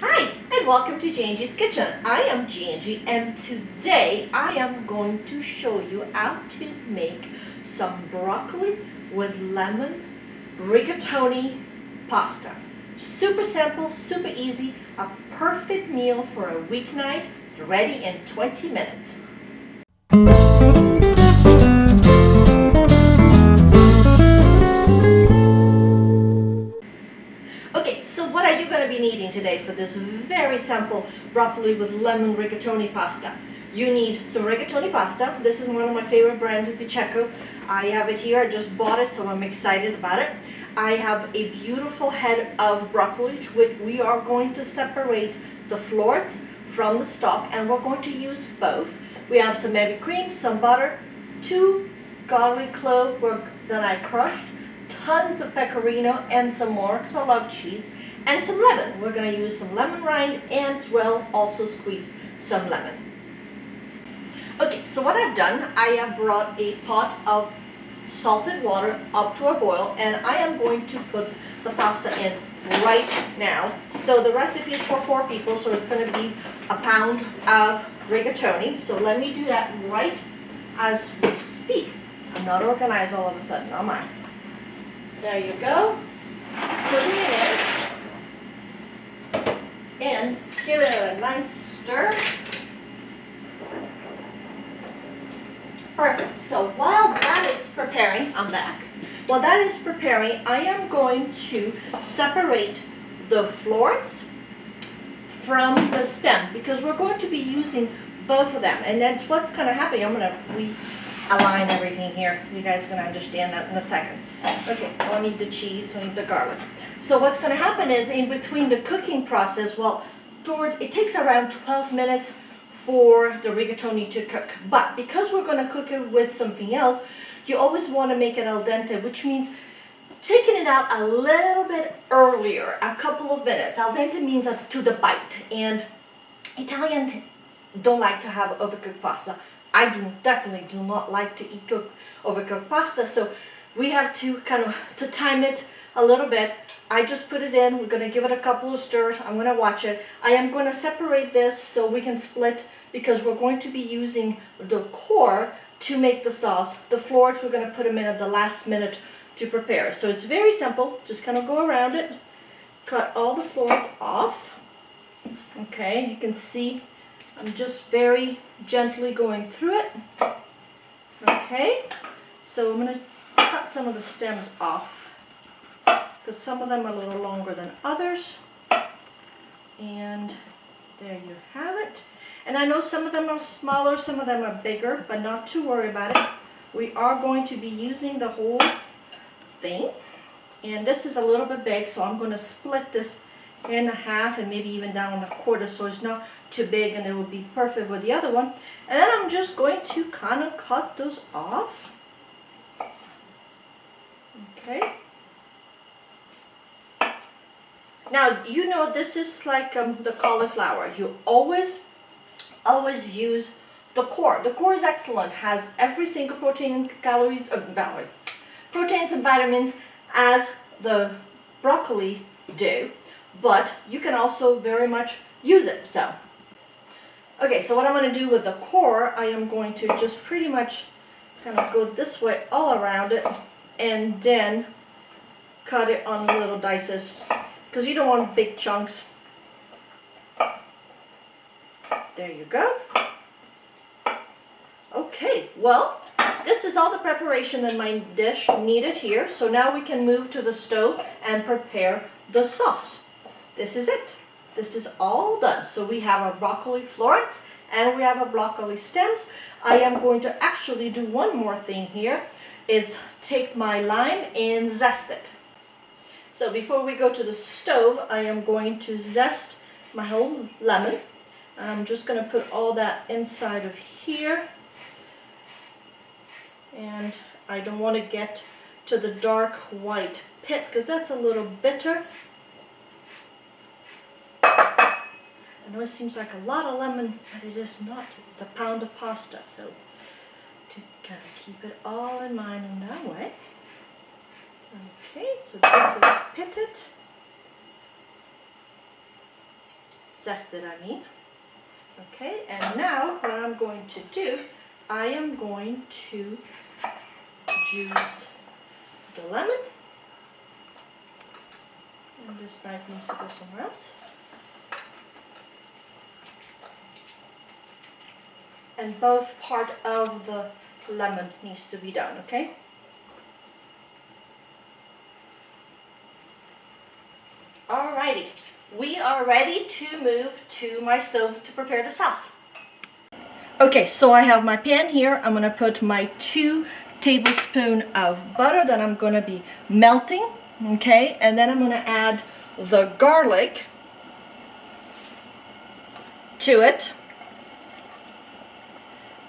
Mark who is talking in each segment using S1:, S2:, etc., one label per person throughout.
S1: Hi, and welcome to J&G's Kitchen. I am J&G, and today I am going to show you how to make some broccoli with lemon rigatoni pasta. Super simple, super easy, a perfect meal for a weeknight, ready in 20 minutes. Okay, so what are you going to be needing today for this very simple broccoli with lemon rigatoni pasta? You need some rigatoni pasta. This is one of my favorite brands, the Xoxo. I have it here. I just bought it, so I'm excited about it. I have a beautiful head of broccoli, which we are going to separate the florets from the stalk, and we're going to use both. We have some heavy cream, some butter, 2 garlic cloves that I crushed, tons of pecorino and some more because I love cheese, and some lemon. We're going to use some lemon rind and as well also squeeze some lemon. Okay, so what I've done, I have brought a pot of salted water up to a boil, and I am going to put the pasta in right now. So the recipe is for 4 people, so it's going to be a pound of rigatoni. So let me do that right as we speak. I'm not organized all of a sudden, am I? There you go. Putting it in and give it a nice stir. Perfect. So while that is preparing, I'm back. While that is preparing, I am going to separate the florets from the stem because we're going to be using both of them. And that's what's going to happen. I'm going to realign everything here. You guys are going to understand that in a second. Okay, I need the cheese, I need the garlic. So what's going to happen is in between the cooking process, it takes around 12 minutes for the rigatoni to cook. But because we're going to cook it with something else, you always want to make it al dente, which means taking it out a little bit earlier, a couple of minutes. Al dente means to the bite, and Italians don't like to have overcooked pasta. I definitely do not like to eat overcooked pasta, so we have to to time it a little bit. I just put it in. We're going to give it a couple of stirs. I'm going to watch it. I am going to separate this so we can split because we're going to be using the core to make the sauce. The florets, we're going to put them in at the last minute to prepare. So it's very simple. Just kind of go around it. Cut all the florets off. Okay, you can see I'm just very gently going through it. Okay, so I'm going to cut some of the stems off because some of them are a little longer than others. And there you have it. And I know some of them are smaller, some of them are bigger, but not to worry about it. We are going to be using the whole thing. And this is a little bit big, so I'm going to split this in half and maybe even down a quarter so it's not too big and it will be perfect with the other one. And then I'm just going to kind of cut those off. Okay. Now, you know this is like the cauliflower. You always use the core. The core is excellent. Has every single protein, proteins and vitamins as the broccoli do. But you can also very much use it. So, okay. So what I'm going to do with the core, I am going to just pretty much kind of go this way all around it, and then cut it on little dices because you don't want big chunks. There you go. Okay, well, this is all the preparation in my dish needed here. So now we can move to the stove and prepare the sauce. This is it. This is all done. So we have our broccoli florets and we have our broccoli stems. I am going to actually do one more thing here. Is take my lime and zest it. So before we go to the stove, I am going to zest my whole lemon. I'm just going to put all that inside of here. And I don't want to get to the dark white pit because that's a little bitter. I know it seems like a lot of lemon, but it is not. It's a pound of pasta, so to kind of keep it all in mind in that way. Okay, so this is pitted. zested I mean. Okay, and now what I'm going to do, I am going to juice the lemon. And this knife needs to go somewhere else. And both part of the lemon needs to be done, okay? Alrighty, we are ready to move to my stove to prepare the sauce. Okay, so I have my pan here. I'm gonna put my 2 tablespoons of butter that I'm gonna be melting, okay? And then I'm gonna add the garlic to it,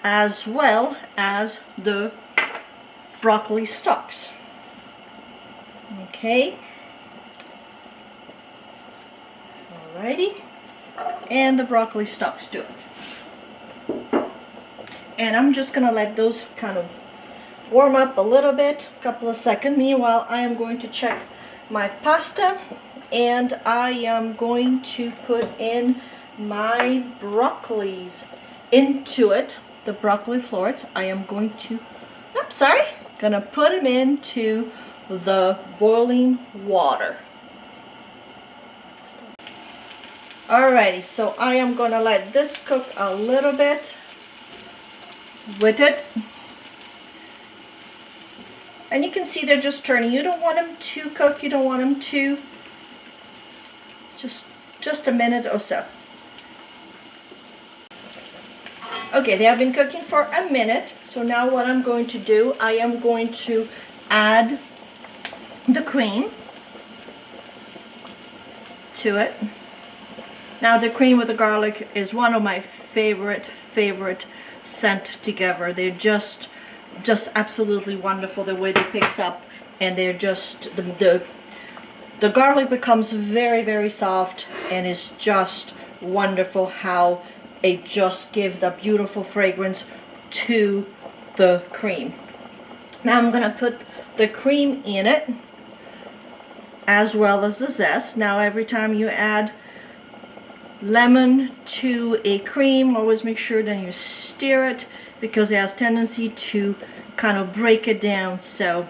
S1: as well as the broccoli stalks. Okay. Alrighty. And the broccoli stalks to it. And I'm just gonna let those kind of warm up a little bit, a couple of seconds. Meanwhile, I am going to check my pasta, and I am going to put in my broccolis into it. The broccoli florets, I am going to, gonna put them into the boiling water. Alrighty, so I am gonna let this cook a little bit with it. And you can see they're just turning. You don't want them to cook, you don't want them to, just a minute or so. Okay, they have been cooking for a minute, so now what I'm going to do, I am going to add the cream to it. Now the cream with the garlic is one of my favorite scent together. They're just absolutely wonderful the way they picks up, and they're just, the garlic becomes very soft, and is just wonderful how it just gives the beautiful fragrance to the cream. Now I'm going to put the cream in it as well as the zest. Now every time you add lemon to a cream, always make sure that you stir it, because it has tendency to kind of break it down. So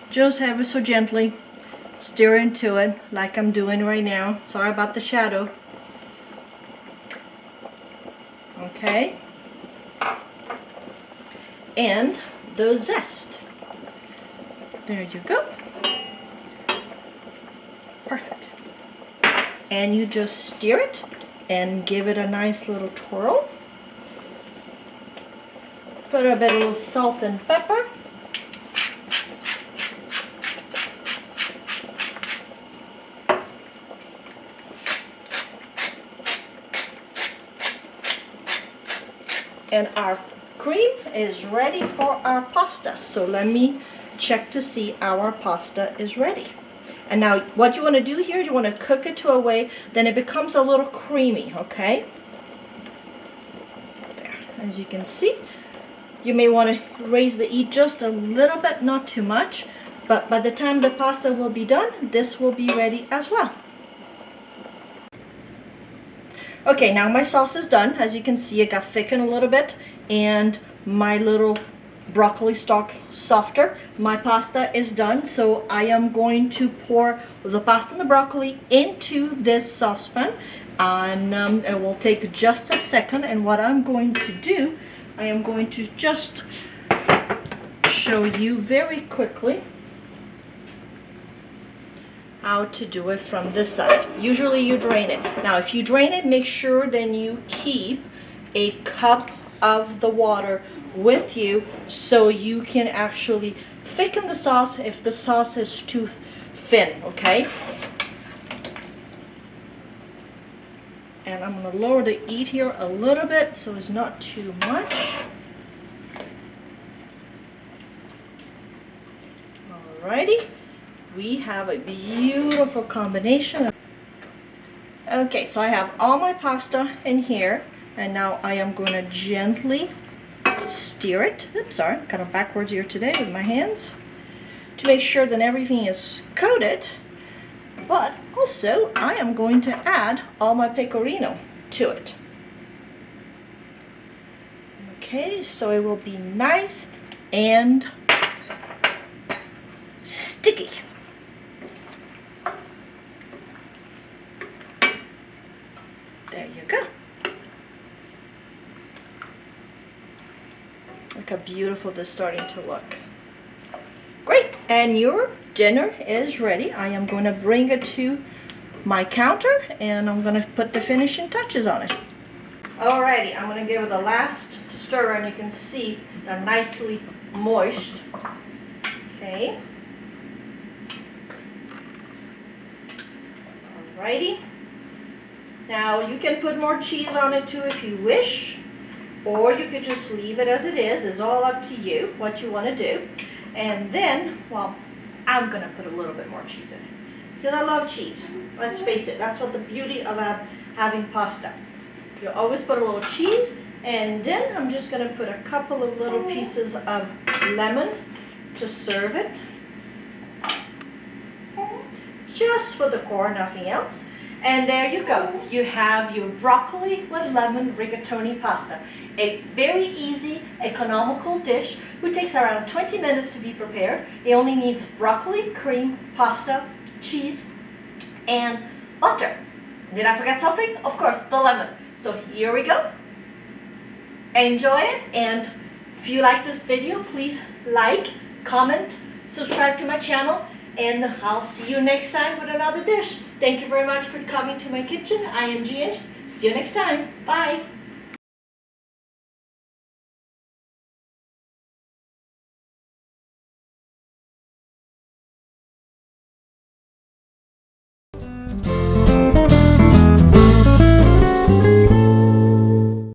S1: just ever so gently stir into it like I'm doing right now. Sorry about the shadow. Okay, and the zest. There you go. Perfect. And you just stir it and give it a nice little twirl. Put a bit of salt and pepper. And our cream is ready for our pasta. So let me check to see our pasta is ready. And now what you want to do here, you want to cook it to a way then it becomes a little creamy, okay? There, as you can see, you may want to raise the heat just a little bit, not too much, but by the time the pasta will be done, this will be ready as well. Okay, now my sauce is done. As you can see, it got thickened a little bit, and my little broccoli stalk softer. My pasta is done, so I am going to pour the pasta and the broccoli into this saucepan, and it will take just a second. And what I'm going to do, I am going to just show you very quickly how to do it from this side. Usually you drain it. Now if you drain it, make sure then you keep a cup of the water with you, so you can actually thicken the sauce if the sauce is too thin, okay? And I'm gonna lower the heat here a little bit so it's not too much. Alrighty. We have a beautiful combination. Okay, so I have all my pasta in here, and now I am going to gently stir it. Oops, sorry, kind of backwards here today with my hands, to make sure that everything is coated. But also, I am going to add all my pecorino to it. Okay, so it will be nice and sticky. There you go. Look how beautiful this is starting to look. Great, and your dinner is ready. I am going to bring it to my counter and I'm going to put the finishing touches on it. Alrighty, I'm going to give it a last stir and you can see they're nicely moist. Okay. Alrighty. Now you can put more cheese on it too if you wish, or you could just leave it as it is. It's all up to you what you want to do. And then, well, I'm going to put a little bit more cheese in it because I love cheese. Let's face it, that's what the beauty of having pasta. You always put a little cheese, and then I'm just going to put a couple of little pieces of lemon to serve it. Just for the core, nothing else. And there you go. You have your broccoli with lemon rigatoni pasta. A very easy, economical dish which takes around 20 minutes to be prepared. It only needs broccoli, cream, pasta, cheese, and butter. Did I forget something? Of course, the lemon. So here we go. Enjoy it, and if you like this video, please like, comment, subscribe to my channel, and I'll see you next time with another dish. Thank you very much for coming to my kitchen. I am G. See you next time. Bye.